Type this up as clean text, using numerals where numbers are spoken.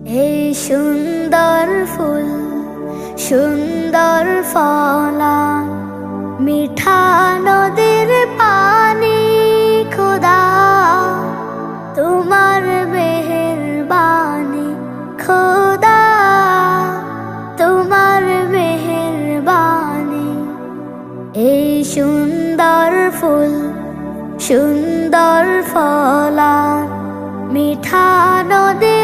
এই সুন্দর ফুল, সুন্দর ফলা, মিঠা নদীর পানি, খোদা তোমার মেহেরবানি, খোদা তোমার মেহেরবানি। এই সুন্দর ফুল, সুন্দর ফলা, মিঠা নদী